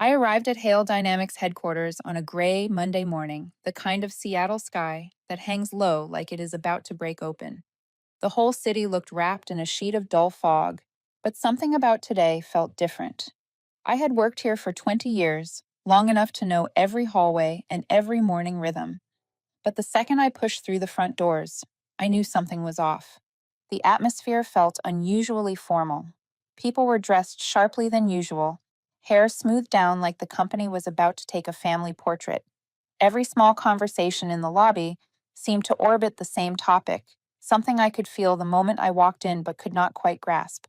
I arrived at Hale Dynamics headquarters on a gray Monday morning, the kind of Seattle sky that hangs low like it is about to break open. The whole city looked wrapped in a sheet of dull fog, but something about today felt different. I had worked here for 20 years, long enough to know every hallway and every morning rhythm. But the second I pushed through the front doors, I knew something was off. The atmosphere felt unusually formal. People were dressed sharply than usual, hair smoothed down like the company was about to take a family portrait. Every small conversation in the lobby seemed to orbit the same topic, something I could feel the moment I walked in but could not quite grasp.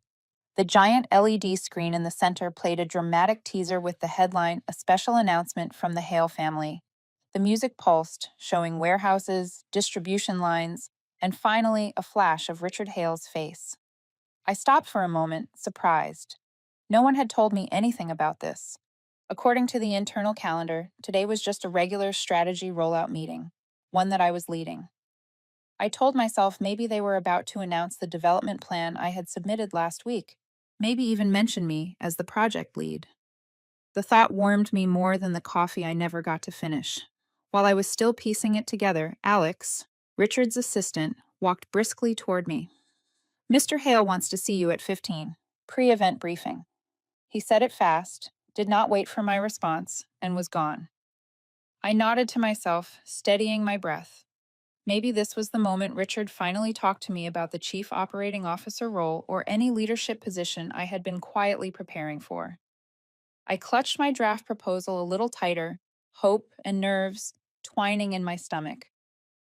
The giant LED screen in the center played a dramatic teaser with the headline, "A Special Announcement from the Hale Family." The music pulsed, showing warehouses, distribution lines, and finally a flash of Richard Hale's face. I stopped for a moment, surprised. No one had told me anything about this. According to the internal calendar, today was just a regular strategy rollout meeting, one that I was leading. I told myself maybe they were about to announce the development plan I had submitted last week, maybe even mention me as the project lead. The thought warmed me more than the coffee I never got to finish. While I was still piecing it together, Alex, Richard's assistant, walked briskly toward me. "Mr. Hale wants to see you at 15. Pre-event briefing." He said it fast, did not wait for my response, and was gone. I nodded to myself, steadying my breath. Maybe this was the moment Richard finally talked to me about the chief operating officer role or any leadership position I had been quietly preparing for. I clutched my draft proposal a little tighter, hope and nerves twining in my stomach.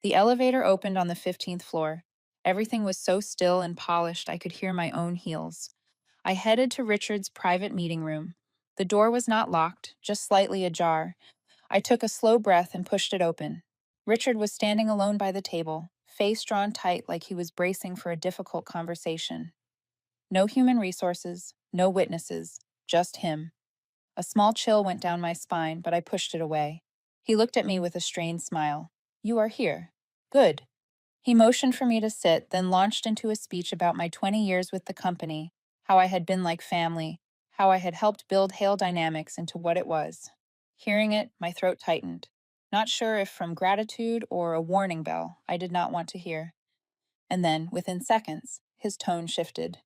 The elevator opened on the 15th floor. Everything was so still and polished I could hear my own heels. I headed to Richard's private meeting room. The door was not locked, just slightly ajar. I took a slow breath and pushed it open. Richard was standing alone by the table, face drawn tight like he was bracing for a difficult conversation. No human resources, no witnesses, just him. A small chill went down my spine, but I pushed it away. He looked at me with a strained smile. "You are here. Good." He motioned for me to sit, then launched into a speech about my 20 years with the company, how I had been like family, how I had helped build Hale Dynamics into what it was. Hearing it, my throat tightened. Not sure if from gratitude or a warning bell I did not want to hear. And then, within seconds, his tone shifted.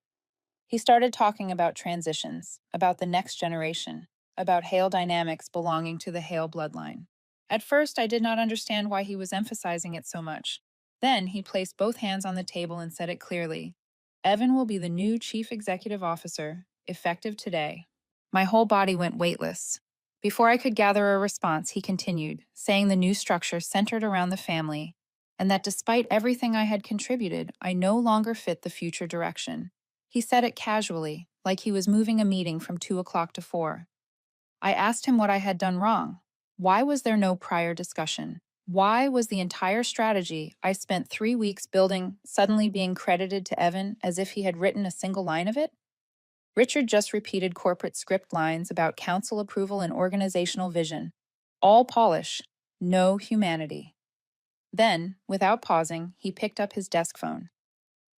He started talking about transitions, about the next generation, about Hale Dynamics belonging to the Hale bloodline. At first, I did not understand why he was emphasizing it so much. Then he placed both hands on the table and said it clearly. "Evan will be the new chief executive officer, effective today." My whole body went weightless. Before I could gather a response, he continued, saying the new structure centered around the family, and that despite everything I had contributed, I no longer fit the future direction. He said it casually, like he was moving a meeting from 2 o'clock to 4. I asked him what I had done wrong. Why was there no prior discussion? Why was the entire strategy I spent 3 weeks building suddenly being credited to Evan as if he had written a single line of it? Richard just repeated corporate script lines about council approval and organizational vision. All polish, no humanity. Then, without pausing, he picked up his desk phone.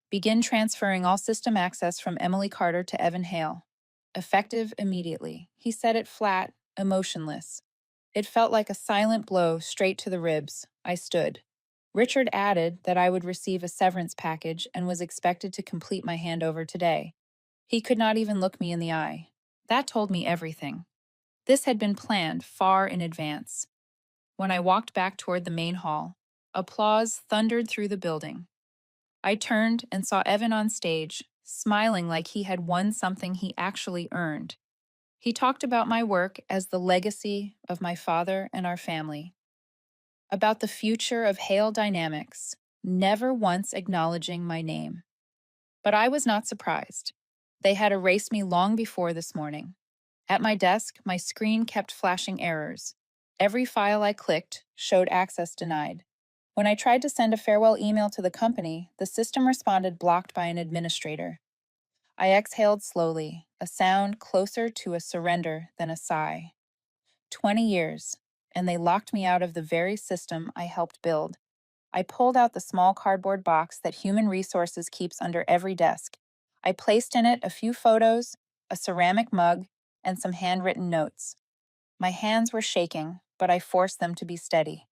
"Begin transferring all system access from Emily Carter to Evan Hale. Effective immediately." He said it flat, emotionless. It felt like a silent blow straight to the ribs. I stood. Richard added that I would receive a severance package and was expected to complete my handover today. He could not even look me in the eye. That told me everything. This had been planned far in advance. When I walked back toward the main hall, applause thundered through the building. I turned and saw Evan on stage, smiling like he had won something he actually earned. He talked about my work as the legacy of my father and our family, about the future of Hale Dynamics, never once acknowledging my name. But I was not surprised. They had erased me long before this morning. At my desk, my screen kept flashing errors. Every file I clicked showed access denied. When I tried to send a farewell email to the company, the system responded blocked by an administrator. I exhaled slowly, a sound closer to a surrender than a sigh. 20 years, and they locked me out of the very system I helped build. I pulled out the small cardboard box that Human Resources keeps under every desk. I placed in it a few photos, a ceramic mug, and some handwritten notes. My hands were shaking, but I forced them to be steady.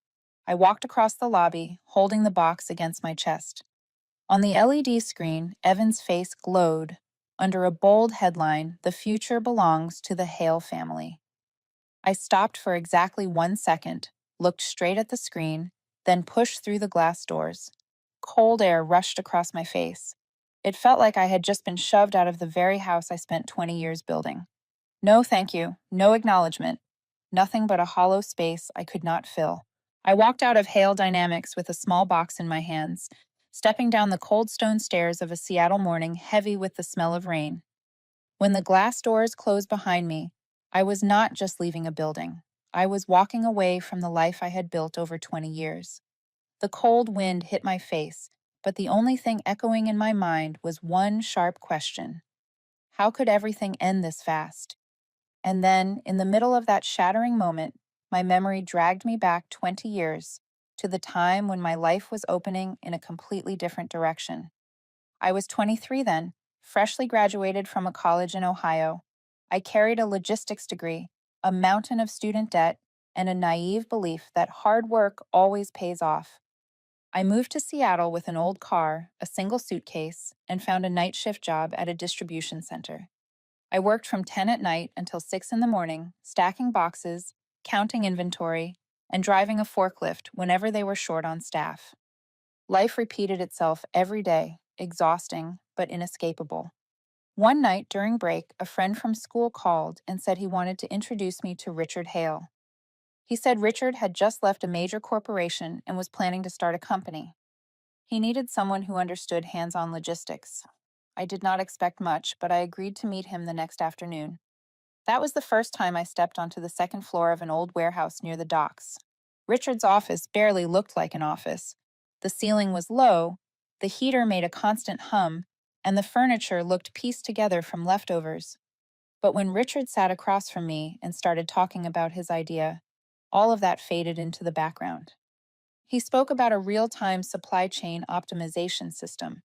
I walked across the lobby, holding the box against my chest. On the LED screen, Evan's face glowed. Under a bold headline, "The future belongs to the Hale family." I stopped for exactly 1 second, looked straight at the screen, then pushed through the glass doors. Cold air rushed across my face. It felt like I had just been shoved out of the very house I spent 20 years building. No thank you, no acknowledgement. Nothing but a hollow space I could not fill. I walked out of Hale Dynamics with a small box in my hands, stepping down the cold stone stairs of a Seattle morning heavy with the smell of rain. When the glass doors closed behind me, I was not just leaving a building. I was walking away from the life I had built over 20 years. The cold wind hit my face, but the only thing echoing in my mind was one sharp question. How could everything end this fast? And then, in the middle of that shattering moment, my memory dragged me back 20 years to the time when my life was opening in a completely different direction. I was 23 then, freshly graduated from a college in Ohio. I carried a logistics degree, a mountain of student debt, and a naive belief that hard work always pays off. I moved to Seattle with an old car, a single suitcase, and found a night shift job at a distribution center. I worked from 10 at night until 6 in the morning, stacking boxes, counting inventory, and driving a forklift whenever they were short on staff. Life repeated itself every day, exhausting but inescapable. One night during break, a friend from school called and said he wanted to introduce me to Richard Hale. He said Richard had just left a major corporation and was planning to start a company. He needed someone who understood hands-on logistics. I did not expect much, but I agreed to meet him the next afternoon. That was the first time I stepped onto the second floor of an old warehouse near the docks. Richard's office barely looked like an office. The ceiling was low, the heater made a constant hum, and the furniture looked pieced together from leftovers. But when Richard sat across from me and started talking about his idea, all of that faded into the background. He spoke about a real-time supply chain optimization system,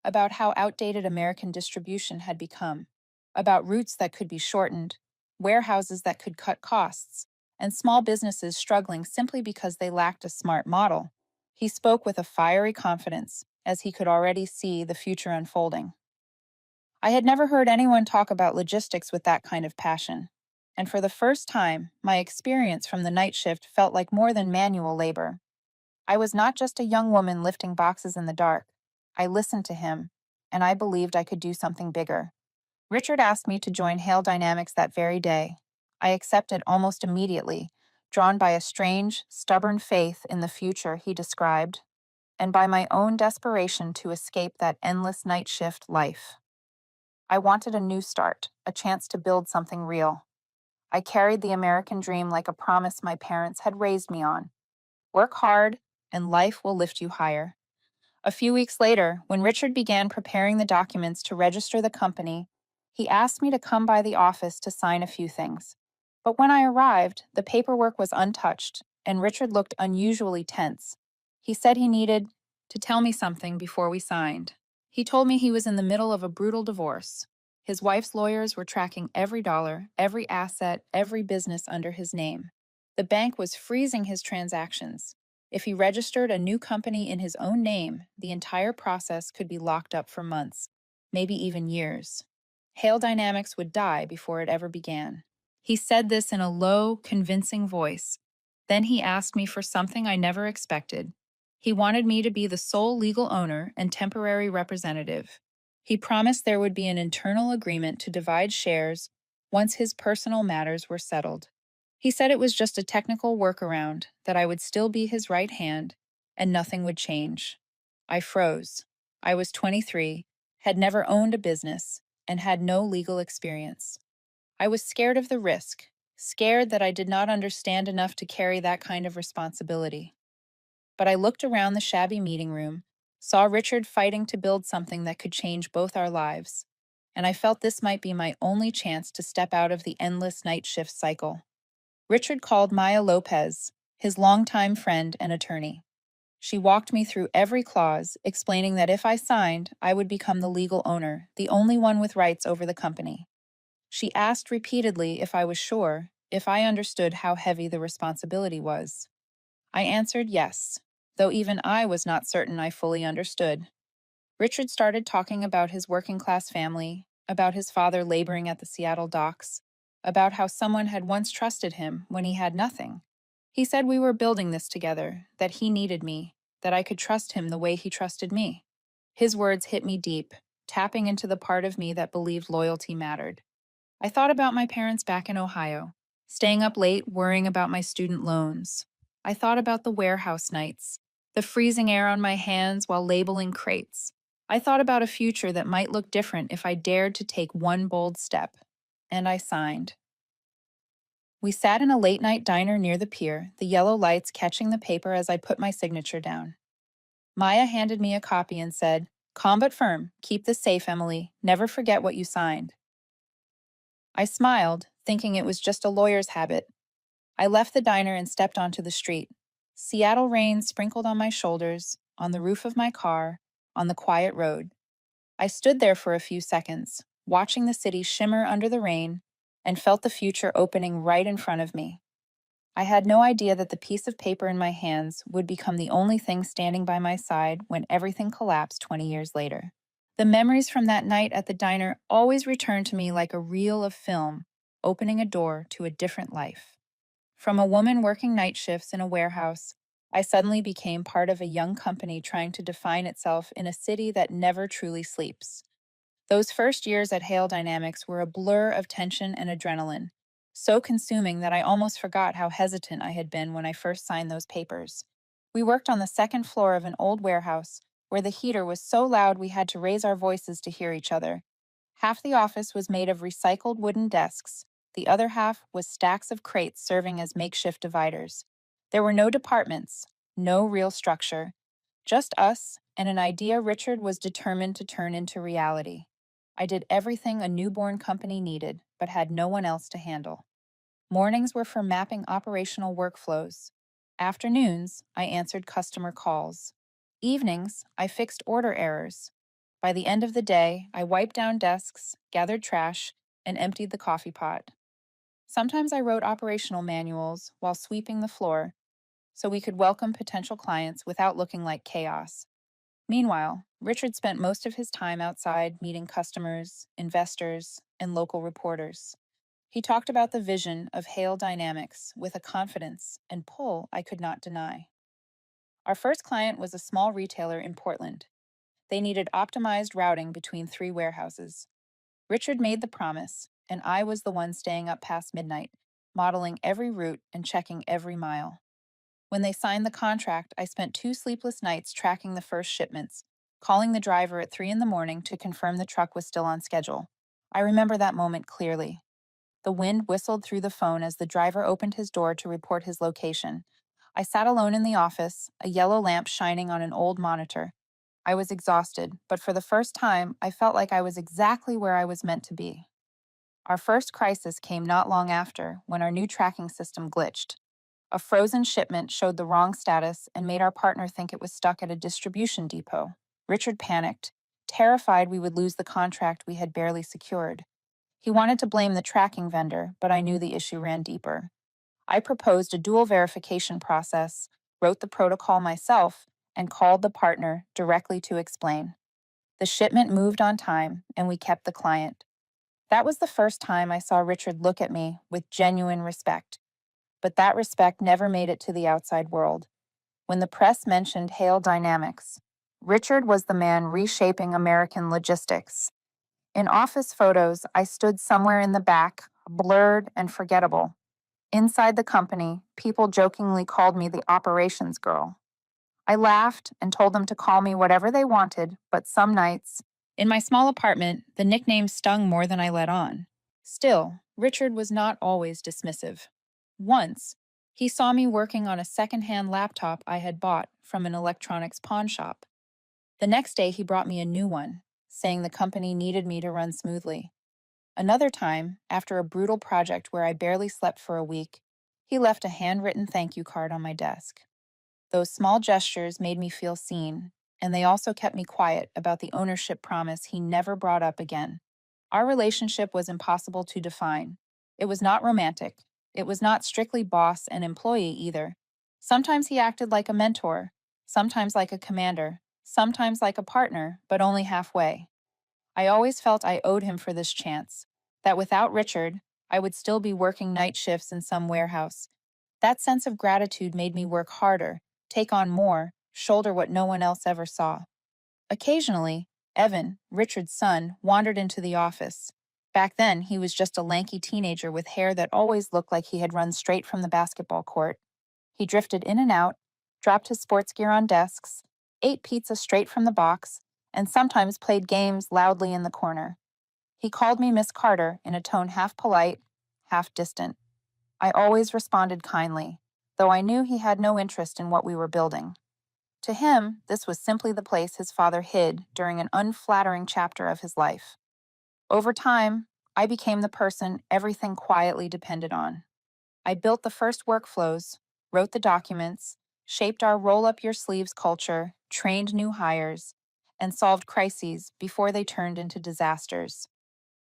about how outdated American distribution had become, about routes that could be shortened, warehouses that could cut costs, and small businesses struggling simply because they lacked a smart model. He spoke with a fiery confidence, as he could already see the future unfolding. I had never heard anyone talk about logistics with that kind of passion, and for the first time, my experience from the night shift felt like more than manual labor. I was not just a young woman lifting boxes in the dark. I listened to him, and I believed I could do something bigger. Richard asked me to join Hale Dynamics that very day. I accepted almost immediately, drawn by a strange, stubborn faith in the future he described, and by my own desperation to escape that endless night shift life. I wanted a new start, a chance to build something real. I carried the American dream like a promise my parents had raised me on. Work hard, and life will lift you higher. A few weeks later, when Richard began preparing the documents to register the company, he asked me to come by the office to sign a few things. But when I arrived, the paperwork was untouched, and Richard looked unusually tense. He said he needed to tell me something before we signed. He told me he was in the middle of a brutal divorce. His wife's lawyers were tracking every dollar, every asset, every business under his name. The bank was freezing his transactions. If he registered a new company in his own name, the entire process could be locked up for months, maybe even years. Hale Dynamics would die before it ever began. He said this in a low, convincing voice. Then he asked me for something I never expected. He wanted me to be the sole legal owner and temporary representative. He promised there would be an internal agreement to divide shares once his personal matters were settled. He said it was just a technical workaround, that I would still be his right hand, and nothing would change. I froze. I was 23, had never owned a business, and had no legal experience. I was scared of the risk, scared that I did not understand enough to carry that kind of responsibility. But I looked around the shabby meeting room, saw Richard fighting to build something that could change both our lives, and I felt this might be my only chance to step out of the endless night shift cycle. Richard called Maya Lopez, his longtime friend and attorney. She walked me through every clause, explaining that if I signed, I would become the legal owner, the only one with rights over the company. She asked repeatedly if I was sure, if I understood how heavy the responsibility was. I answered yes, though even I was not certain I fully understood. Richard started talking about his working class family, about his father laboring at the Seattle docks, about how someone had once trusted him when he had nothing. He said we were building this together, that he needed me, that I could trust him the way he trusted me. His words hit me deep, tapping into the part of me that believed loyalty mattered. I thought about my parents back in Ohio, staying up late worrying about my student loans. I thought about the warehouse nights, the freezing air on my hands while labeling crates. I thought about a future that might look different if I dared to take one bold step. And I signed. We sat in a late night diner near the pier, the yellow lights catching the paper as I put my signature down. Maya handed me a copy and said, "Calm but firm. Keep this safe, Emily. Never forget what you signed." I smiled, thinking it was just a lawyer's habit. I left the diner and stepped onto the street. Seattle rain sprinkled on my shoulders, on the roof of my car, on the quiet road. I stood there for a few seconds, watching the city shimmer under the rain, and felt the future opening right in front of me. I had no idea that the piece of paper in my hands would become the only thing standing by my side when everything collapsed 20 years later. The memories from that night at the diner always return to me like a reel of film, opening a door to a different life. From a woman working night shifts in a warehouse, I suddenly became part of a young company trying to define itself in a city that never truly sleeps. Those first years at Hale Dynamics were a blur of tension and adrenaline, so consuming that I almost forgot how hesitant I had been when I first signed those papers. We worked on the second floor of an old warehouse where the heater was so loud we had to raise our voices to hear each other. Half the office was made of recycled wooden desks, the other half was stacks of crates serving as makeshift dividers. There were no departments, no real structure, just us and an idea Richard was determined to turn into reality. I did everything a newborn company needed, but had no one else to handle. Mornings were for mapping operational workflows. Afternoons, I answered customer calls. Evenings, I fixed order errors. By the end of the day, I wiped down desks, gathered trash, and emptied the coffee pot. Sometimes I wrote operational manuals while sweeping the floor so we could welcome potential clients without looking like chaos. Meanwhile, Richard spent most of his time outside meeting customers, investors, and local reporters. He talked about the vision of Hale Dynamics with a confidence and pull I could not deny. Our first client was a small retailer in Portland. They needed optimized routing between three warehouses. Richard made the promise, and I was the one staying up past midnight, modeling every route and checking every mile. When they signed the contract, I spent 2 sleepless nights tracking the first shipments, calling the driver at 3 in the morning to confirm the truck was still on schedule. I remember that moment clearly. The wind whistled through the phone as the driver opened his door to report his location. I sat alone in the office, a yellow lamp shining on an old monitor. I was exhausted, but for the first time, I felt like I was exactly where I was meant to be. Our first crisis came not long after, when our new tracking system glitched. A frozen shipment showed the wrong status and made our partner think it was stuck at a distribution depot. Richard panicked, terrified we would lose the contract we had barely secured. He wanted to blame the tracking vendor, but I knew the issue ran deeper. I proposed a dual verification process, wrote the protocol myself, and called the partner directly to explain. The shipment moved on time, and we kept the client. That was the first time I saw Richard look at me with genuine respect. But that respect never made it to the outside world. When the press mentioned Hale Dynamics, Richard was the man reshaping American logistics. In office photos, I stood somewhere in the back, blurred and forgettable. Inside the company, people jokingly called me the operations girl. I laughed and told them to call me whatever they wanted, but some nights, in my small apartment, the nickname stung more than I let on. Still, Richard was not always dismissive. Once, he saw me working on a secondhand laptop I had bought from an electronics pawn shop. The next day, he brought me a new one, saying the company needed me to run smoothly. Another time, after a brutal project where I barely slept for a week, he left a handwritten thank you card on my desk. Those small gestures made me feel seen, and they also kept me quiet about the ownership promise he never brought up again. Our relationship was impossible to define. It was not romantic, It was not strictly boss and employee either. Sometimes he acted like a mentor, sometimes like a commander, sometimes like a partner, but only halfway. I always felt I owed him for this chance, that without Richard, I would still be working night shifts in some warehouse. That sense of gratitude made me work harder, take on more, shoulder what no one else ever saw. Occasionally, Evan, Richard's son, wandered into the office. Back then, he was just a lanky teenager with hair that always looked like he had run straight from the basketball court. He drifted in and out, dropped his sports gear on desks, ate pizza straight from the box, and sometimes played games loudly in the corner. He called me Miss Carter in a tone half polite, half distant. I always responded kindly, though I knew he had no interest in what we were building. To him, this was simply the place his father hid during an unflattering chapter of his life. Over time, I became the person everything quietly depended on. I built the first workflows, wrote the documents, shaped our roll up your sleeves culture, trained new hires, and solved crises before they turned into disasters.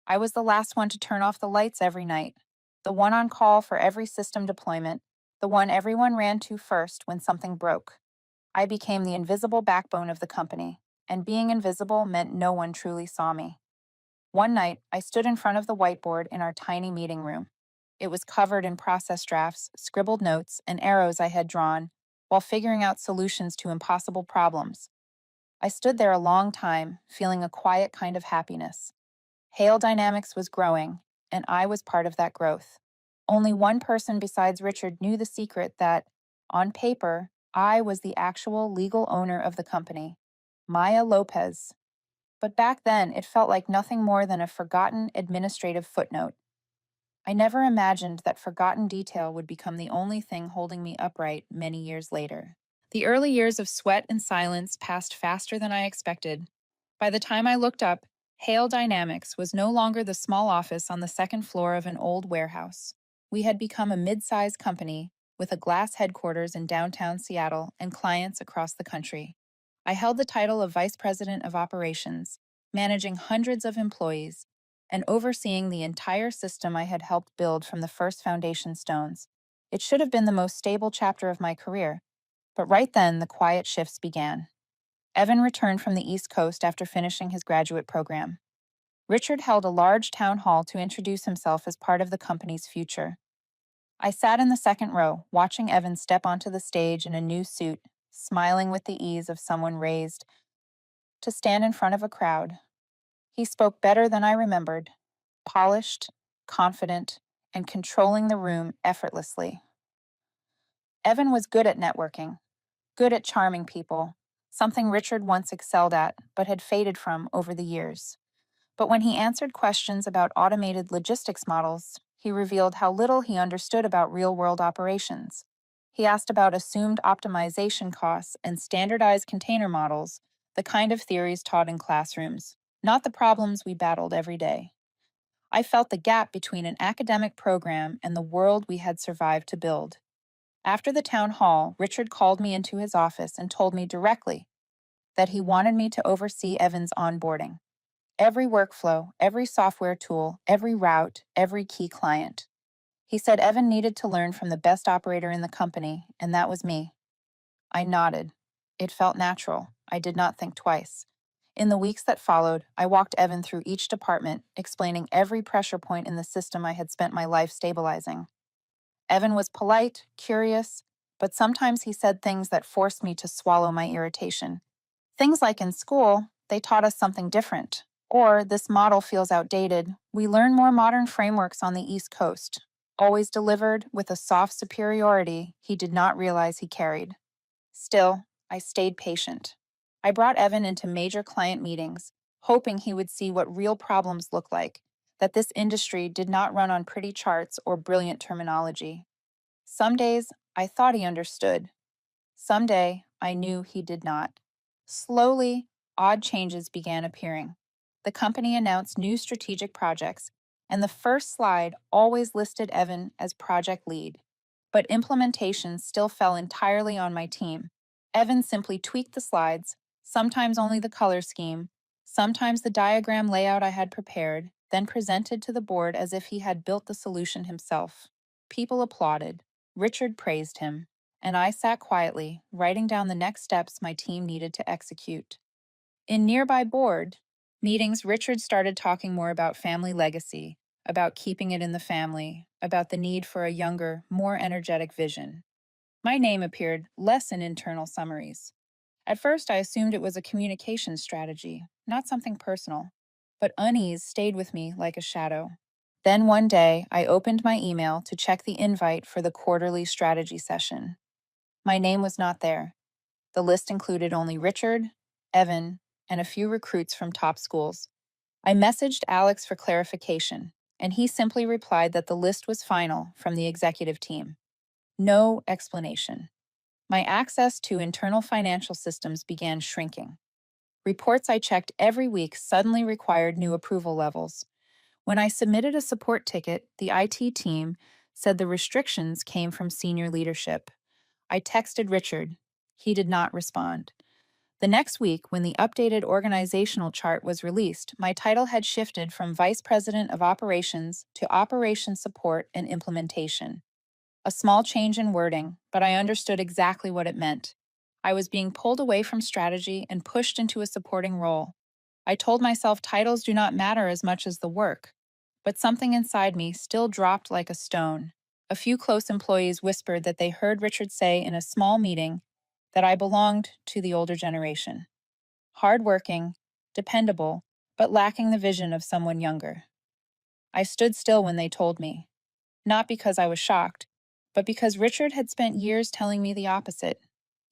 I was the last one to turn off the lights every night, the one on call for every system deployment, the one everyone ran to first when something broke. I became the invisible backbone of the company, and being invisible meant no one truly saw me. One night, I stood in front of the whiteboard in our tiny meeting room. It was covered in process drafts, scribbled notes, and arrows I had drawn while figuring out solutions to impossible problems. I stood there a long time, feeling a quiet kind of happiness. Hail Dynamics was growing, and I was part of that growth. Only one person besides Richard knew the secret that, on paper, I was the actual legal owner of the company, Maya Lopez. But back then, it felt like nothing more than a forgotten administrative footnote. I never imagined that forgotten detail would become the only thing holding me upright many years later. The early years of sweat and silence passed faster than I expected. By the time I looked up, Hale Dynamics was no longer the small office on the second floor of an old warehouse. We had become a mid-sized company with a glass headquarters in downtown Seattle and clients across the country. I held the title of Vice President of Operations, managing hundreds of employees and overseeing the entire system I had helped build from the first foundation stones. It should have been the most stable chapter of my career, but right then the quiet shifts began. Evan returned from the East Coast after finishing his graduate program. Richard held a large town hall to introduce himself as part of the company's future. I sat in the second row, watching Evan step onto the stage in a new suit, smiling with the ease of someone raised to stand in front of a crowd. He spoke better than I remembered, polished, confident, and controlling the room effortlessly. Evan was good at networking, good at charming people, something Richard once excelled at but had faded from over the years. But when he answered questions about automated logistics models, he revealed how little he understood about real-world operations. He asked about assumed optimization costs and standardized container models, the kind of theories taught in classrooms, not the problems we battled every day. I felt the gap between an academic program and the world we had survived to build. After the town hall, Richard called me into his office and told me directly that he wanted me to oversee Evan's onboarding. Every workflow, every software tool, every route, every key client. He said Evan needed to learn from the best operator in the company, and that was me. I nodded. It felt natural. I did not think twice. In the weeks that followed, I walked Evan through each department, explaining every pressure point in the system I had spent my life stabilizing. Evan was polite, curious, but sometimes he said things that forced me to swallow my irritation. Things like in school, they taught us something different. Or, this model feels outdated. We learn more modern frameworks on the East Coast, always delivered with a soft superiority he did not realize he carried. Still, I stayed patient. I brought Evan into major client meetings, hoping he would see what real problems look like, that this industry did not run on pretty charts or brilliant terminology. Some days, I thought he understood. Someday, I knew he did not. Slowly, odd changes began appearing. The company announced new strategic projects, and the first slide always listed Evan as project lead. But implementation still fell entirely on my team. Evan simply tweaked the slides, sometimes only the color scheme, sometimes the diagram layout I had prepared, then presented to the board as if he had built the solution himself. People applauded. Richard praised him. And I sat quietly, writing down the next steps my team needed to execute. In nearby board meetings, Richard started talking more about family legacy, about keeping it in the family, about the need for a younger, more energetic vision. My name appeared less in internal summaries. At first, I assumed it was a communication strategy, not something personal. But unease stayed with me like a shadow. Then one day, I opened my email to check the invite for the quarterly strategy session. My name was not there. The list included only Richard, Evan, and a few recruits from top schools. I messaged Alex for clarification, and he simply replied that the list was final from the executive team. No explanation. My access to internal financial systems began shrinking. Reports I checked every week suddenly required new approval levels. When I submitted a support ticket, the IT team said the restrictions came from senior leadership. I texted Richard. He did not respond. The next week, when the updated organizational chart was released, my title had shifted from Vice President of Operations to Operations Support and Implementation. A small change in wording, but I understood exactly what it meant. I was being pulled away from strategy and pushed into a supporting role. I told myself titles do not matter as much as the work, but something inside me still dropped like a stone. A few close employees whispered that they heard Richard say in a small meeting that I belonged to the older generation. Hardworking, dependable, but lacking the vision of someone younger. I stood still when they told me, not because I was shocked, but because Richard had spent years telling me the opposite.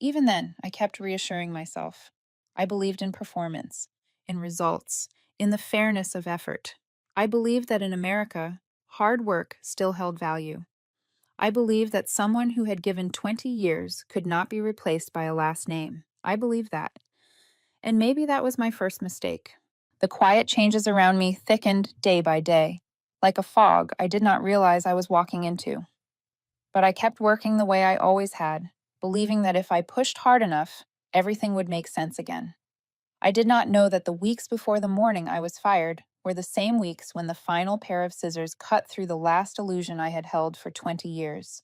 Even then, I kept reassuring myself. I believed in performance, in results, in the fairness of effort. I believed that in America, hard work still held value. I believed that someone who had given 20 years could not be replaced by a last name. I believed that. And maybe that was my first mistake. The quiet changes around me thickened day by day, like a fog I did not realize I was walking into. But I kept working the way I always had, believing that if I pushed hard enough, everything would make sense again. I did not know that the weeks before the morning I was fired were the same weeks when the final pair of scissors cut through the last illusion I had held for 20 years.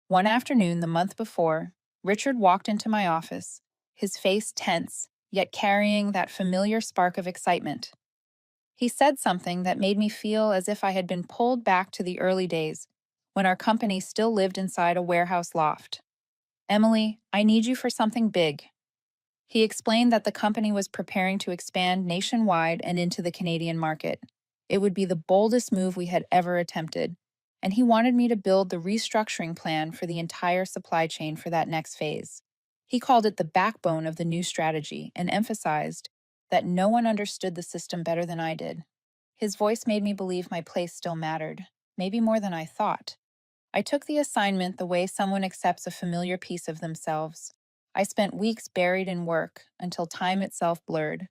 One afternoon, the month before, Richard walked into my office, his face tense, yet carrying that familiar spark of excitement. He said something that made me feel as if I had been pulled back to the early days, when our company still lived inside a warehouse loft. "Emily, I need you for something big." He explained that the company was preparing to expand nationwide and into the Canadian market. It would be the boldest move we had ever attempted, and he wanted me to build the restructuring plan for the entire supply chain for that next phase. He called it the backbone of the new strategy and emphasized that no one understood the system better than I did. His voice made me believe my place still mattered, maybe more than I thought. I took the assignment the way someone accepts a familiar piece of themselves. I spent weeks buried in work until time itself blurred.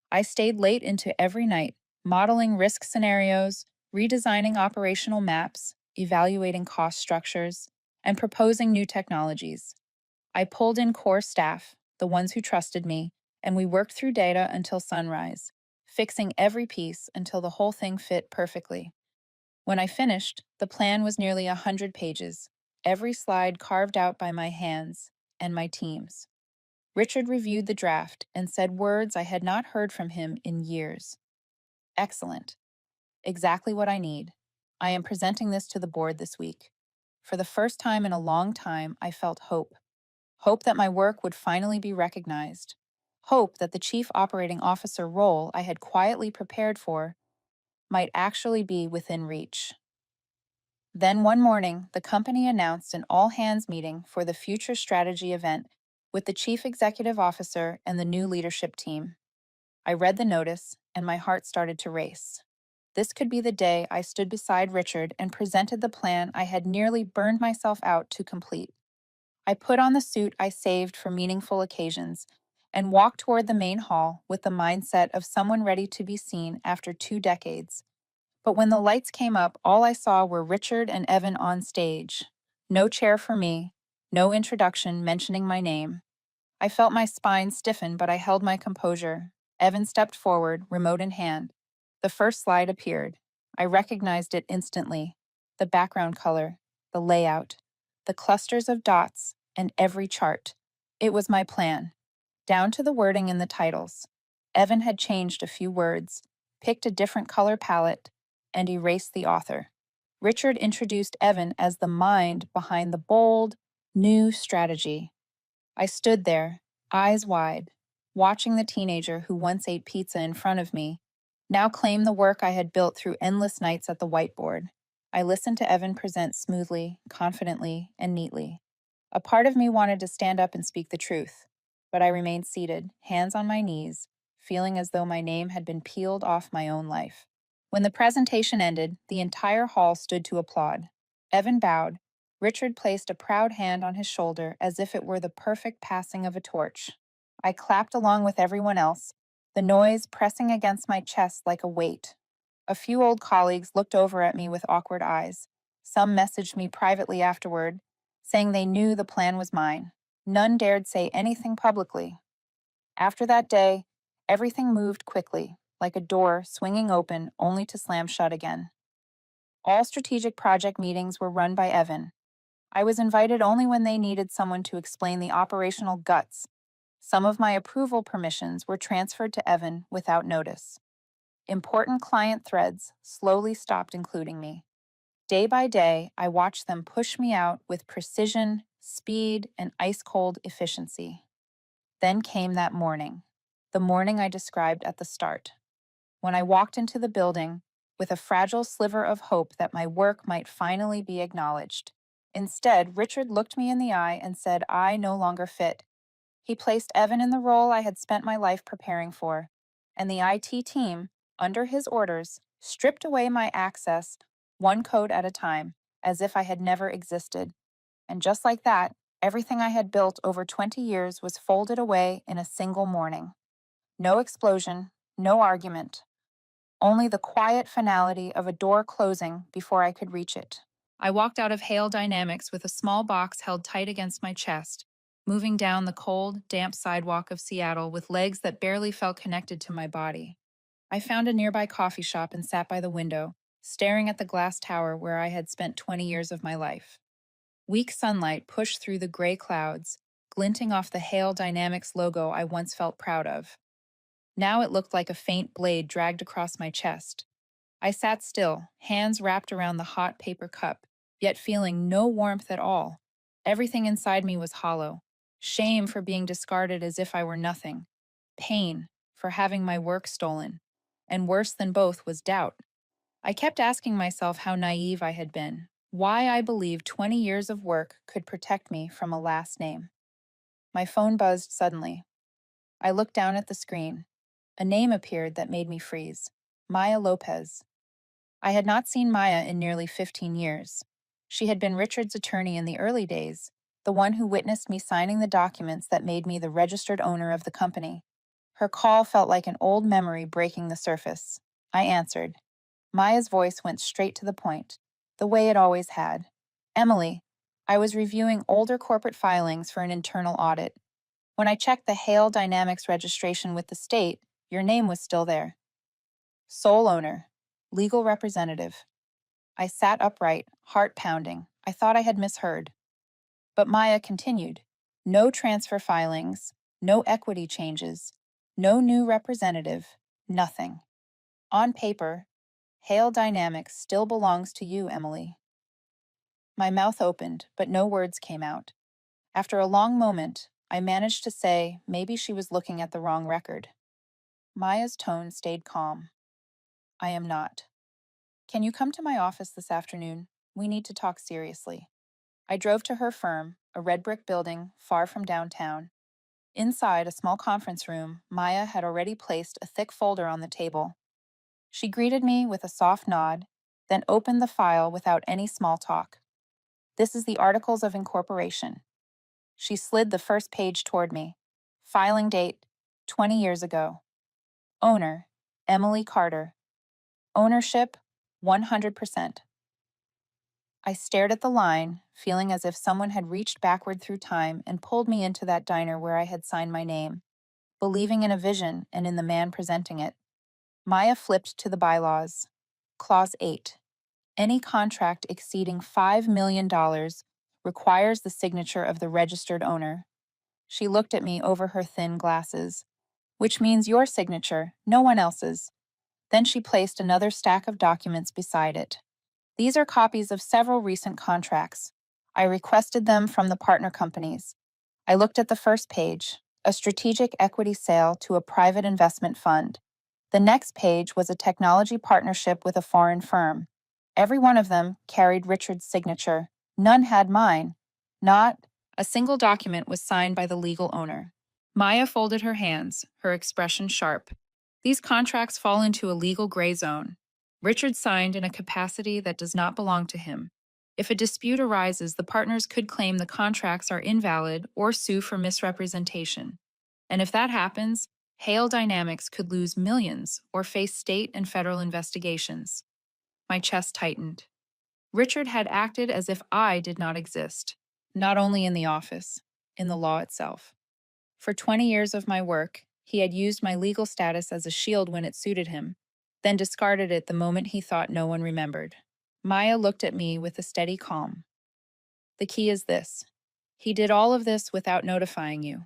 I stayed late into every night, modeling risk scenarios, redesigning operational maps, evaluating cost structures, and proposing new technologies. I pulled in core staff, the ones who trusted me, and we worked through data until sunrise, fixing every piece until the whole thing fit perfectly. When I finished, the plan was nearly 100 pages, every slide carved out by my hands and my team's. Richard reviewed the draft and said words I had not heard from him in years. "Excellent. Exactly what I need. I am presenting this to the board this week." For the first time in a long time, I felt hope. Hope that my work would finally be recognized. Hope that the chief operating officer role I had quietly prepared for might actually be within reach. Then one morning, the company announced an all-hands meeting for the future strategy event with the chief executive officer and the new leadership team. I read the notice, and my heart started to race. This could be the day I stood beside Richard and presented the plan I had nearly burned myself out to complete. I put on the suit I saved for meaningful occasions and walked toward the main hall with the mindset of someone ready to be seen after 2 decades. But when the lights came up, all I saw were Richard and Evan on stage. No chair for me, no introduction mentioning my name. I felt my spine stiffen, but I held my composure. Evan stepped forward, remote in hand. The first slide appeared. I recognized it instantly. The background color, the layout, the clusters of dots, and every chart. It was my plan, down to the wording in the titles. Evan had changed a few words, picked a different color palette, and erased the author. Richard introduced Evan as the mind behind the bold, new strategy. I stood there, eyes wide, watching the teenager who once ate pizza in front of me now claim the work I had built through endless nights at the whiteboard. I listened to Evan present smoothly, confidently, and neatly. A part of me wanted to stand up and speak the truth, but I remained seated, hands on my knees, feeling as though my name had been peeled off my own life. When the presentation ended, the entire hall stood to applaud. Evan bowed. Richard placed a proud hand on his shoulder as if it were the perfect passing of a torch. I clapped along with everyone else, the noise pressing against my chest like a weight. A few old colleagues looked over at me with awkward eyes. Some messaged me privately afterward, saying they knew the plan was mine. None dared say anything publicly. After that day, everything moved quickly, like a door swinging open only to slam shut again. All strategic project meetings were run by Evan. I was invited only when they needed someone to explain the operational guts. Some of my approval permissions were transferred to Evan without notice. Important client threads slowly stopped including me. Day by day, I watched them push me out with precision, speed, and ice-cold efficiency. Then came that morning, the morning I described at the start, when I walked into the building with a fragile sliver of hope that my work might finally be acknowledged. Instead, Richard looked me in the eye and said I no longer fit. He placed Evan in the role I had spent my life preparing for, and the IT team, under his orders, stripped away my access, one code at a time, as if I had never existed. And just like that, everything I had built over 20 years was folded away in a single morning. No explosion, no argument, only the quiet finality of a door closing before I could reach it. I walked out of Hale Dynamics with a small box held tight against my chest, moving down the cold, damp sidewalk of Seattle with legs that barely felt connected to my body. I found a nearby coffee shop and sat by the window, staring at the glass tower where I had spent 20 years of my life. Weak sunlight pushed through the gray clouds, glinting off the Hale Dynamics logo I once felt proud of. Now it looked like a faint blade dragged across my chest. I sat still, hands wrapped around the hot paper cup, yet feeling no warmth at all. Everything inside me was hollow. Shame for being discarded as if I were nothing. Pain for having my work stolen. And worse than both was doubt. I kept asking myself how naive I had been, why I believed 20 years of work could protect me from a last name. My phone buzzed suddenly. I looked down at the screen. A name appeared that made me freeze. Maya Lopez. I had not seen Maya in nearly 15 years. She had been Richard's attorney in the early days, the one who witnessed me signing the documents that made me the registered owner of the company. Her call felt like an old memory breaking the surface. I answered. Maya's voice went straight to the point, the way it always had. Emily, I was reviewing older corporate filings for an internal audit. When I checked the Hale Dynamics registration with the state, your name was still there. Sole owner, legal representative. I sat upright, heart pounding. I thought I had misheard. But Maya continued. No transfer filings, no equity changes, no new representative, nothing. On paper, Hale Dynamics still belongs to you, Emily. My mouth opened, but no words came out. After a long moment, I managed to say maybe she was looking at the wrong record. Maya's tone stayed calm. I am not. Can you come to my office this afternoon? We need to talk seriously. I drove to her firm, a red brick building far from downtown. Inside a small conference room, Maya had already placed a thick folder on the table. She greeted me with a soft nod, then opened the file without any small talk. This is the Articles of Incorporation. She slid the first page toward me. Filing date, 20 years ago. Owner, Emily Carter. Ownership, 100%. I stared at the line, feeling as if someone had reached backward through time and pulled me into that diner where I had signed my name, believing in a vision and in the man presenting it. Maya flipped to the bylaws. Clause 8. Any contract exceeding $5 million requires the signature of the registered owner. She looked at me over her thin glasses. Which means your signature, no one else's. Then she placed another stack of documents beside it. These are copies of several recent contracts. I requested them from the partner companies. I looked at the first page, a strategic equity sale to a private investment fund. The next page was a technology partnership with a foreign firm. Every one of them carried Richard's signature. None had mine. Not a single document was signed by the legal owner. Maya folded her hands, her expression sharp. These contracts fall into a legal gray zone. Richard signed in a capacity that does not belong to him. If a dispute arises, the partners could claim the contracts are invalid or sue for misrepresentation. And if that happens, Hale Dynamics could lose millions or face state and federal investigations. My chest tightened. Richard had acted as if I did not exist, not only in the office, in the law itself. For 20 years of my work, he had used my legal status as a shield when it suited him, then discarded it the moment he thought no one remembered. Maya looked at me with a steady calm. The key is this. He did all of this without notifying you,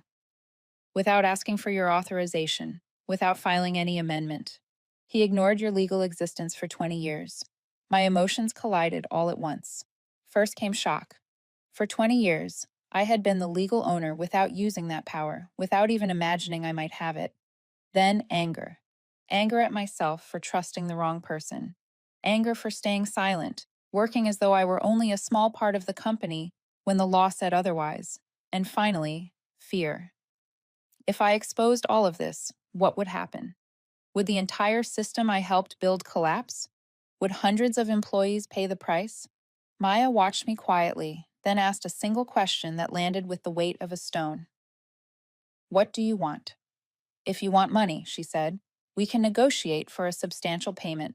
without asking for your authorization, without filing any amendment. He ignored your legal existence for 20 years. My emotions collided all at once. First came shock. For 20 years, I had been the legal owner without using that power, without even imagining I might have it. Then anger. Anger at myself for trusting the wrong person. Anger for staying silent, working as though I were only a small part of the company when the law said otherwise. And finally, fear. If I exposed all of this, what would happen? Would the entire system I helped build collapse? Would hundreds of employees pay the price? Maya watched me quietly, then asked a single question that landed with the weight of a stone. What do you want? If you want money, she said, we can negotiate for a substantial payment.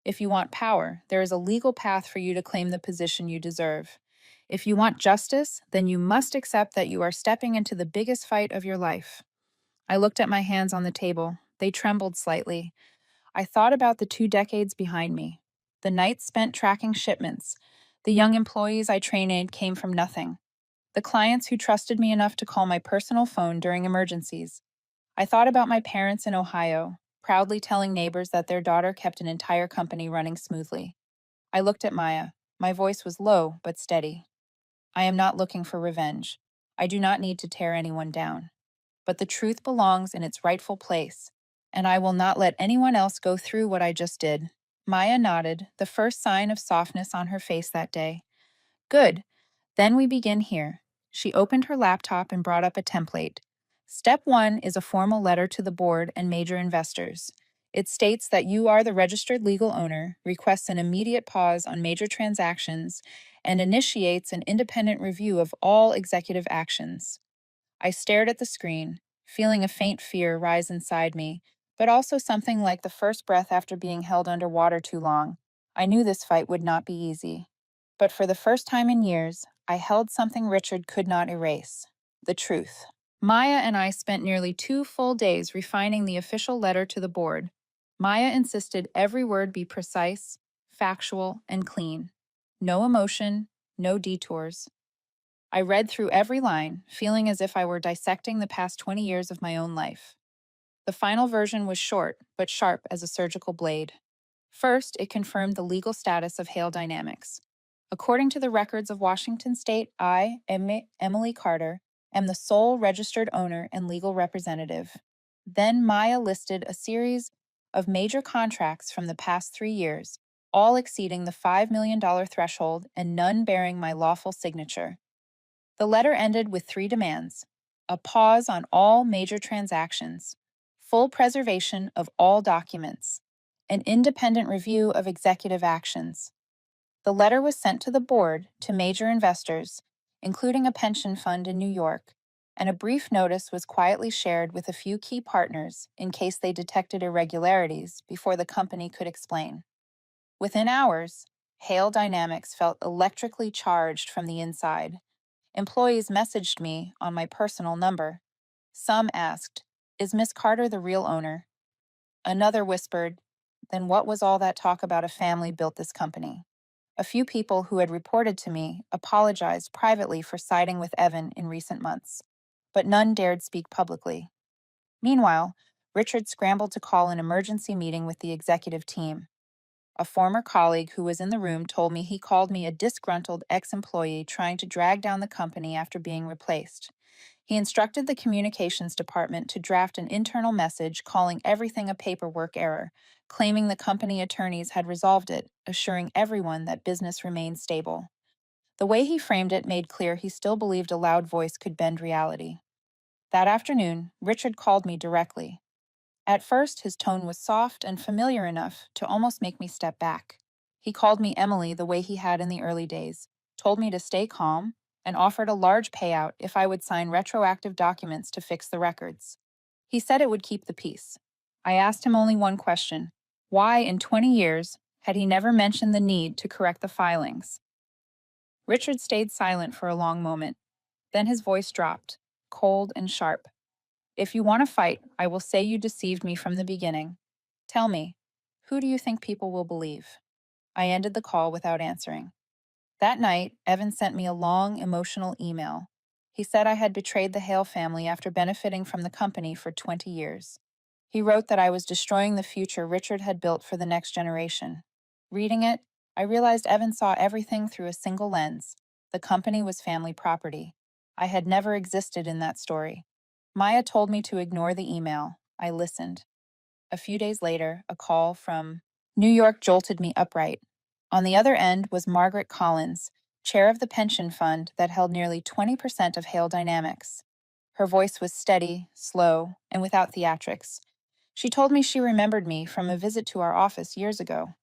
If you want power, there is a legal path for you to claim the position you deserve. If you want justice, then you must accept that you are stepping into the biggest fight of your life. I looked at my hands on the table. They trembled slightly. I thought about the 2 decades behind me. The nights spent tracking shipments. The young employees I trained came from nothing. The clients who trusted me enough to call my personal phone during emergencies. I thought about my parents in Ohio, proudly telling neighbors that their daughter kept an entire company running smoothly. I looked at Maya. My voice was low but steady. I am not looking for revenge. I do not need to tear anyone down. But the truth belongs in its rightful place, and I will not let anyone else go through what I just did. Maya nodded, the first sign of softness on her face that day. Good. Then we begin here. She opened her laptop and brought up a template. Step 1 is a formal letter to the board and major investors. It states that you are the registered legal owner, requests an immediate pause on major transactions, and initiates an independent review of all executive actions. I stared at the screen, feeling a faint fear rise inside me, but also something like the first breath after being held under water too long. I knew this fight would not be easy. But for the first time in years, I held something Richard could not erase: the truth. Maya and I spent nearly 2 full days refining the official letter to the board. Maya insisted every word be precise, factual, and clean. No emotion, no detours. I read through every line, feeling as if I were dissecting the past 20 years of my own life. The final version was short, but sharp as a surgical blade. First, it confirmed the legal status of Hale Dynamics. According to the records of Washington State, Emily Carter, am the sole registered owner and legal representative. Then Maya listed a series of major contracts from the past 3 years, all exceeding the $5 million threshold and none bearing my lawful signature. The letter ended with 3 demands: a pause on all major transactions, full preservation of all documents, an independent review of executive actions. The letter was sent to the board, to major investors, including a pension fund in New York, and a brief notice was quietly shared with a few key partners in case they detected irregularities before the company could explain. Within hours, Hale Dynamics felt electrically charged from the inside. Employees messaged me on my personal number. Some asked, "Is Miss Carter the real owner?" Another whispered, "Then what was all that talk about a family built this company?" A few people who had reported to me apologized privately for siding with Evan in recent months, but none dared speak publicly. Meanwhile, Richard scrambled to call an emergency meeting with the executive team. A former colleague who was in the room told me he called me a disgruntled ex employee trying to drag down the company after being replaced. He instructed the communications department to draft an internal message calling everything a paperwork error, claiming the company attorneys had resolved it, assuring everyone that business remained stable. The way he framed it made clear he still believed a loud voice could bend reality. That afternoon, Richard called me directly. At first, his tone was soft and familiar enough to almost make me step back. He called me Emily the way he had in the early days, told me to stay calm, and offered a large payout if I would sign retroactive documents to fix the records. He said it would keep the peace. I asked him only one question: why, in 20 years, had he never mentioned the need to correct the filings? Richard stayed silent for a long moment. Then his voice dropped, cold and sharp. If you want to fight, I will say you deceived me from the beginning. Tell me, who do you think people will believe? I ended the call without answering. That night, Evan sent me a long, emotional email. He said I had betrayed the Hale family after benefiting from the company for 20 years. He wrote that I was destroying the future Richard had built for the next generation. Reading it, I realized Evan saw everything through a single lens. The company was family property. I had never existed in that story. Maya told me to ignore the email. I listened. A few days later, a call from New York jolted me upright. On the other end was Margaret Collins, chair of the pension fund that held nearly 20% of Hale Dynamics. Her voice was steady, slow, and without theatrics. She told me she remembered me from a visit to our office years ago.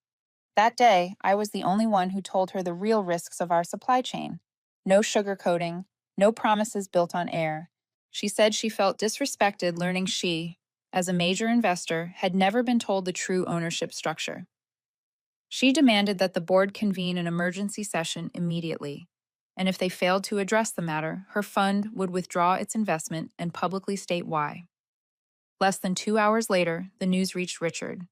That day, I was the only one who told her the real risks of our supply chain. No sugarcoating, no promises built on air. She said she felt disrespected learning she, as a major investor, had never been told the true ownership structure. She demanded that the board convene an emergency session immediately, and if they failed to address the matter, her fund would withdraw its investment and publicly state why. Less than 2 hours later, the news reached Richard.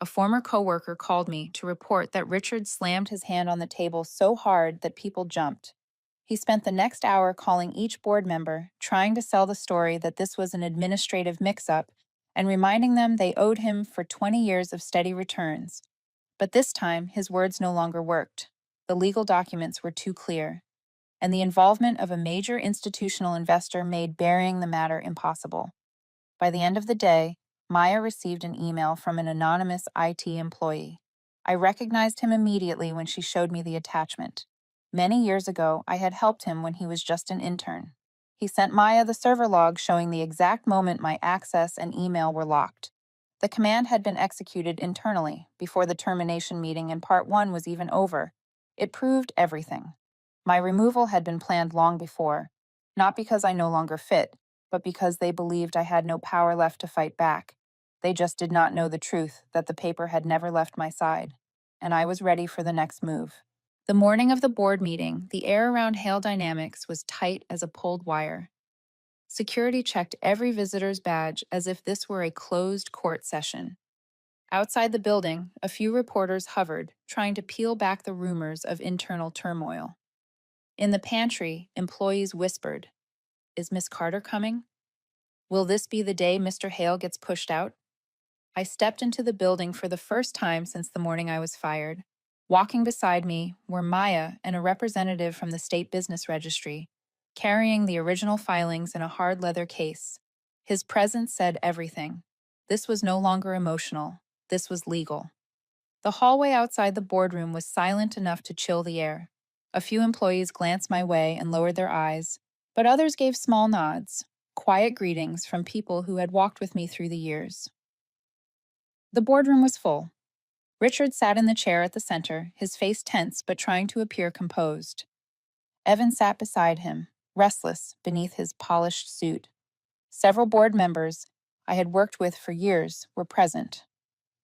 A former coworker called me to report that Richard slammed his hand on the table so hard that people jumped. He spent the next hour calling each board member, trying to sell the story that this was an administrative mix-up and reminding them they owed him for 20 years of steady returns. But this time, his words no longer worked. The legal documents were too clear, and the involvement of a major institutional investor made burying the matter impossible. By the end of the day, Maya received an email from an anonymous IT employee. I recognized him immediately when she showed me the attachment. Many years ago, I had helped him when he was just an intern. He sent Maya the server log showing the exact moment my access and email were locked. The command had been executed internally before the termination meeting and Part 1 was even over. It proved everything. My removal had been planned long before, not because I no longer fit, but because they believed I had no power left to fight back. They just did not know the truth that the paper had never left my side, and I was ready for the next move. The morning of the board meeting, the air around Hale Dynamics was tight as a pulled wire. Security checked every visitor's badge as if this were a closed court session. Outside the building, a few reporters hovered, trying to peel back the rumors of internal turmoil. In the pantry, employees whispered, "Is Miss Carter coming? Will this be the day Mr. Hale gets pushed out?" I stepped into the building for the first time since the morning I was fired. Walking beside me were Maya and a representative from the State Business Registry, carrying the original filings in a hard leather case. His presence said everything. This was no longer emotional. This was legal. The hallway outside the boardroom was silent enough to chill the air. A few employees glanced my way and lowered their eyes, but others gave small nods, quiet greetings from people who had walked with me through the years. The boardroom was full. Richard sat in the chair at the center, his face tense but trying to appear composed. Evan sat beside him, restless beneath his polished suit. Several board members I had worked with for years were present.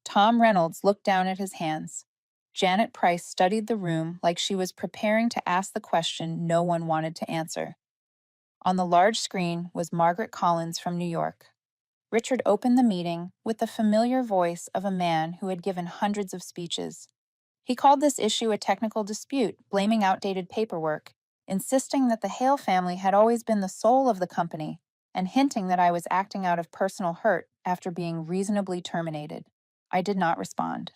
Tom Reynolds looked down at his hands. Janet Price studied the room like she was preparing to ask the question no one wanted to answer. On the large screen was Margaret Collins from New York. Richard opened the meeting with the familiar voice of a man who had given hundreds of speeches. He called this issue a technical dispute, blaming outdated paperwork, insisting that the Hale family had always been the soul of the company, and hinting that I was acting out of personal hurt after being reasonably terminated. I did not respond.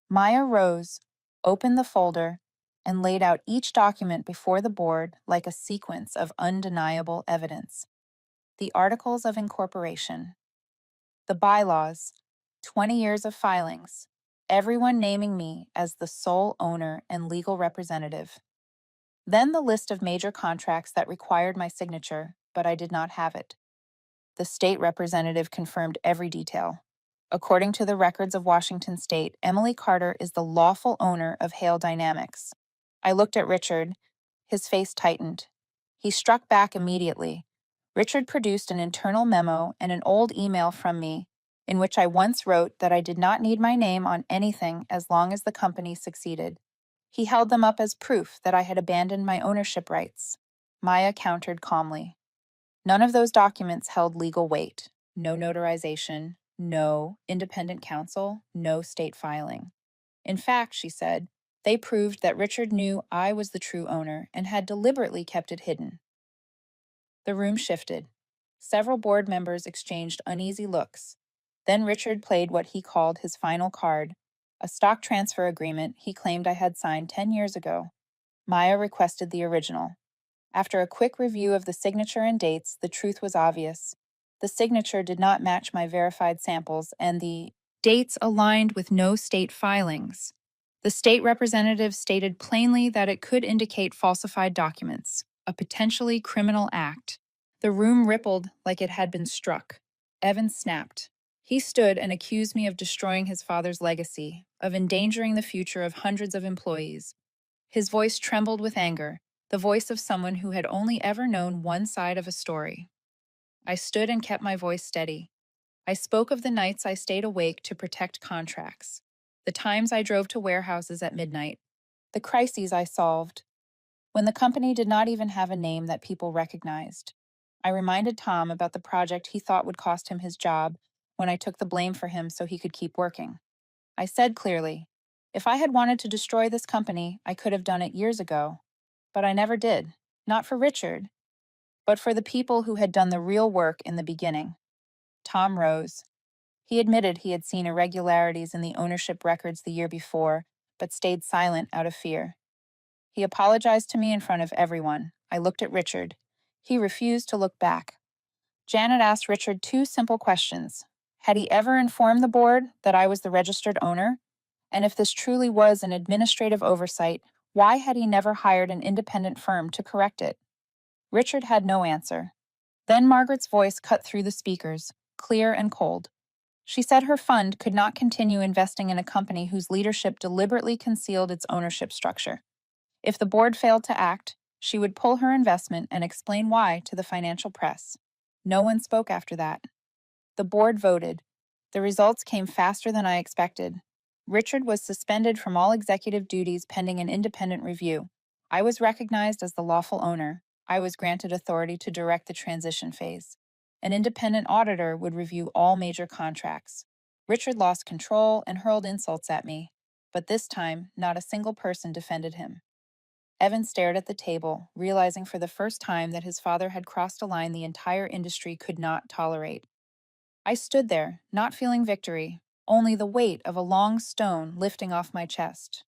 Maya rose, opened the folder, and laid out each document before the board like a sequence of undeniable evidence. The Articles of Incorporation, the bylaws, 20 years of filings, everyone naming me as the sole owner and legal representative. Then the list of major contracts that required my signature, but I did not have it. The state representative confirmed every detail. According to the records of Washington State, Emily Carter is the lawful owner of Hale Dynamics. I looked at Richard. His face tightened. He struck back immediately. Richard produced an internal memo and an old email from me in which I once wrote that I did not need my name on anything as long as the company succeeded. He held them up as proof that I had abandoned my ownership rights. Maya countered calmly. None of those documents held legal weight. No notarization, no independent counsel, no state filing. In fact, she said, they proved that Richard knew I was the true owner and had deliberately kept it hidden. The room shifted. Several board members exchanged uneasy looks. Then Richard played what he called his final card, a stock transfer agreement he claimed I had signed 10 years ago. Maya requested the original. After a quick review of the signature and dates, the truth was obvious. The signature did not match my verified samples, and the dates aligned with no state filings. The state representative stated plainly that it could indicate falsified documents, a potentially criminal act. The room rippled like it had been struck. Evan snapped. He stood and accused me of destroying his father's legacy, of endangering the future of hundreds of employees. His voice trembled with anger, the voice of someone who had only ever known one side of a story. I stood and kept my voice steady. I spoke of the nights I stayed awake to protect contracts, the times I drove to warehouses at midnight, the crises I solved, when the company did not even have a name that people recognized. I reminded Tom about the project he thought would cost him his job when I took the blame for him so he could keep working. I said clearly, if I had wanted to destroy this company, I could have done it years ago. But I never did. Not for Richard, but for the people who had done the real work in the beginning. Tom rose. He admitted he had seen irregularities in the ownership records the year before, but stayed silent out of fear. He apologized to me in front of everyone. I looked at Richard. He refused to look back. Janet asked Richard two simple questions. Had he ever informed the board that I was the registered owner? And if this truly was an administrative oversight, why had he never hired an independent firm to correct it? Richard had no answer. Then Margaret's voice cut through the speakers, clear and cold. She said her fund could not continue investing in a company whose leadership deliberately concealed its ownership structure. If the board failed to act, she would pull her investment and explain why to the financial press. No one spoke after that. The board voted. The results came faster than I expected. Richard was suspended from all executive duties pending an independent review. I was recognized as the lawful owner. I was granted authority to direct the transition phase. An independent auditor would review all major contracts. Richard lost control and hurled insults at me, but this time, not a single person defended him. Evan stared at the table, realizing for the first time that his father had crossed a line the entire industry could not tolerate. I stood there, not feeling victory, only the weight of a long stone lifting off my chest.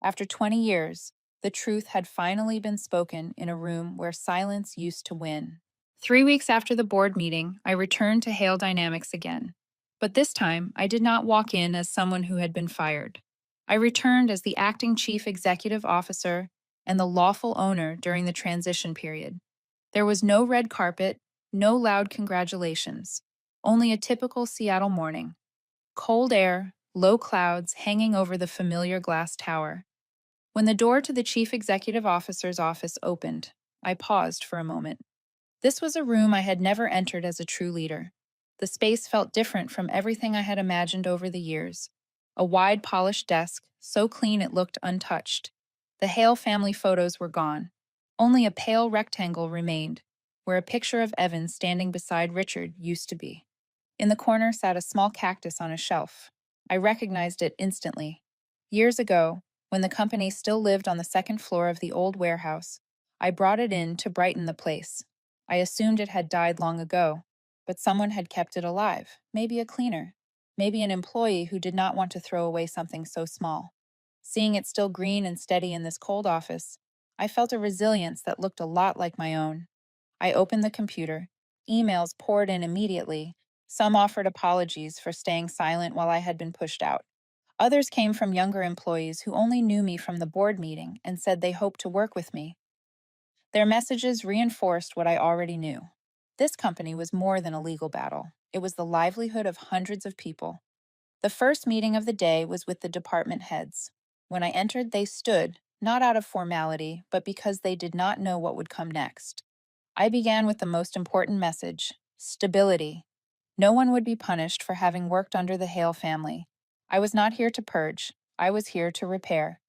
After 20 years, the truth had finally been spoken in a room where silence used to win. 3 weeks after the board meeting, I returned to Hale Dynamics again. But this time, I did not walk in as someone who had been fired. I returned as the acting chief executive officer and the lawful owner during the transition period. There was no red carpet, no loud congratulations, only a typical Seattle morning. Cold air, low clouds hanging over the familiar glass tower. When the door to the chief executive officer's office opened, I paused for a moment. This was a room I had never entered as a true leader. The space felt different from everything I had imagined over the years. A wide, polished desk, so clean it looked untouched. The Hale family photos were gone. Only a pale rectangle remained, where a picture of Evan standing beside Richard used to be. In the corner sat a small cactus on a shelf. I recognized it instantly. Years ago, When the company still lived on the second floor of the old warehouse, I brought it in to brighten the place. I assumed it had died long ago, but someone had kept it alive, maybe a cleaner, maybe an employee who did not want to throw away something so small. Seeing it still green and steady in this cold office, I felt a resilience that looked a lot like my own. I opened the computer. Emails poured in immediately. Some offered apologies for staying silent while I had been pushed out. Others came from younger employees who only knew me from the board meeting and said they hoped to work with me. Their messages reinforced what I already knew. This company was more than a legal battle. It was the livelihood of hundreds of people. The first meeting of the day was with the department heads. When I entered, they stood, not out of formality, but because they did not know what would come next. I began with the most important message: stability. No one would be punished for having worked under the Hale family. I was not here to purge, I was here to repair.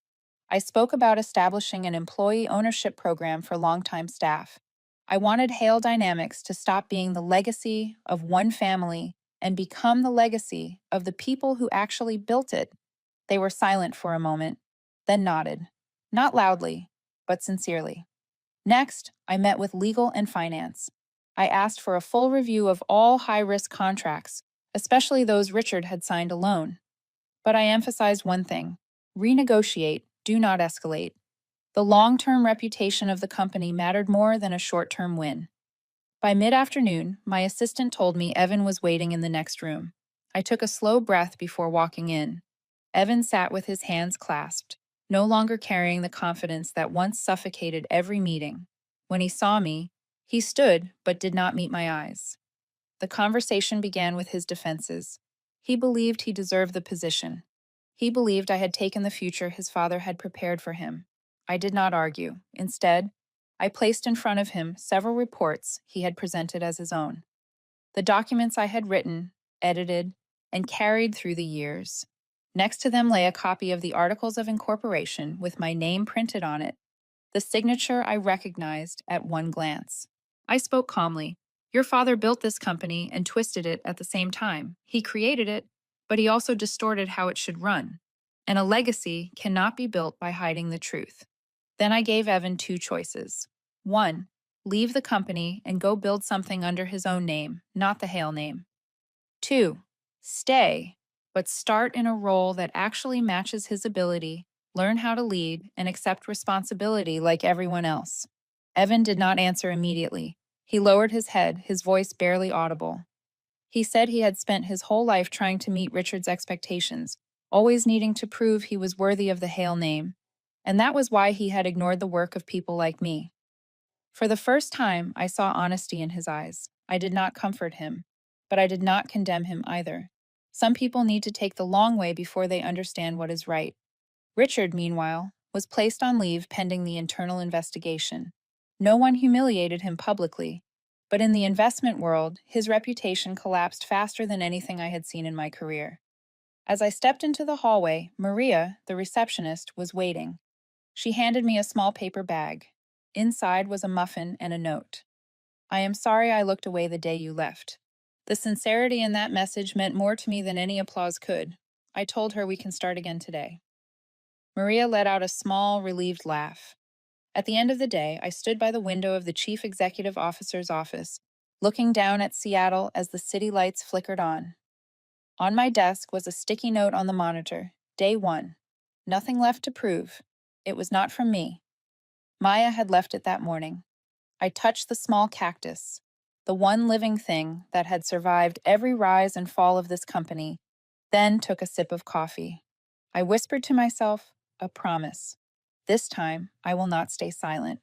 I spoke about establishing an employee ownership program for longtime staff. I wanted Hale Dynamics to stop being the legacy of one family and become the legacy of the people who actually built it. They were silent for a moment, then nodded. Not loudly, but sincerely. Next, I met with legal and finance. I asked for a full review of all high-risk contracts, especially those Richard had signed alone. But I emphasized one thing: renegotiate, do not escalate. The long-term reputation of the company mattered more than a short-term win. By mid-afternoon, my assistant told me Evan was waiting in the next room. I took a slow breath before walking in. Evan sat with his hands clasped, no longer carrying the confidence that once suffocated every meeting. When he saw me, he stood but did not meet my eyes. The conversation began with his defenses. He believed he deserved the position. He believed I had taken the future his father had prepared for him. I did not argue. Instead, I placed in front of him several reports he had presented as his own. The documents I had written, edited, and carried through the years. Next to them lay a copy of the Articles of Incorporation with my name printed on it, the signature I recognized at one glance. I spoke calmly. Your father built this company and twisted it at the same time. He created it, but he also distorted how it should run. And a legacy cannot be built by hiding the truth. Then I gave Evan two choices. One, leave the company and go build something under his own name, not the Hale name. Two, stay, but start in a role that actually matches his ability, learn how to lead, and accept responsibility like everyone else. Evan did not answer immediately. He lowered his head, his voice barely audible. He said he had spent his whole life trying to meet Richard's expectations, always needing to prove he was worthy of the Hale name. And that was why he had ignored the work of people like me. For the first time, I saw honesty in his eyes. I did not comfort him, but I did not condemn him either. Some people need to take the long way before they understand what is right. Richard, meanwhile, was placed on leave pending the internal investigation. No one humiliated him publicly, but in the investment world, his reputation collapsed faster than anything I had seen in my career. As I stepped into the hallway, Maria, the receptionist, was waiting. She handed me a small paper bag. Inside was a muffin and a note. I am sorry I looked away the day you left. The sincerity in that message meant more to me than any applause could. I told her we can start again today. Maria let out a small, relieved laugh. At the end of the day, I stood by the window of the chief executive officer's office, looking down at Seattle as the city lights flickered on. On my desk was a sticky note on the monitor. Day 1. Nothing left to prove. It was not from me. Maya had left it that morning. I touched the small cactus, the one living thing that had survived every rise and fall of this company, then took a sip of coffee. I whispered to myself, a promise. This time, I will not stay silent.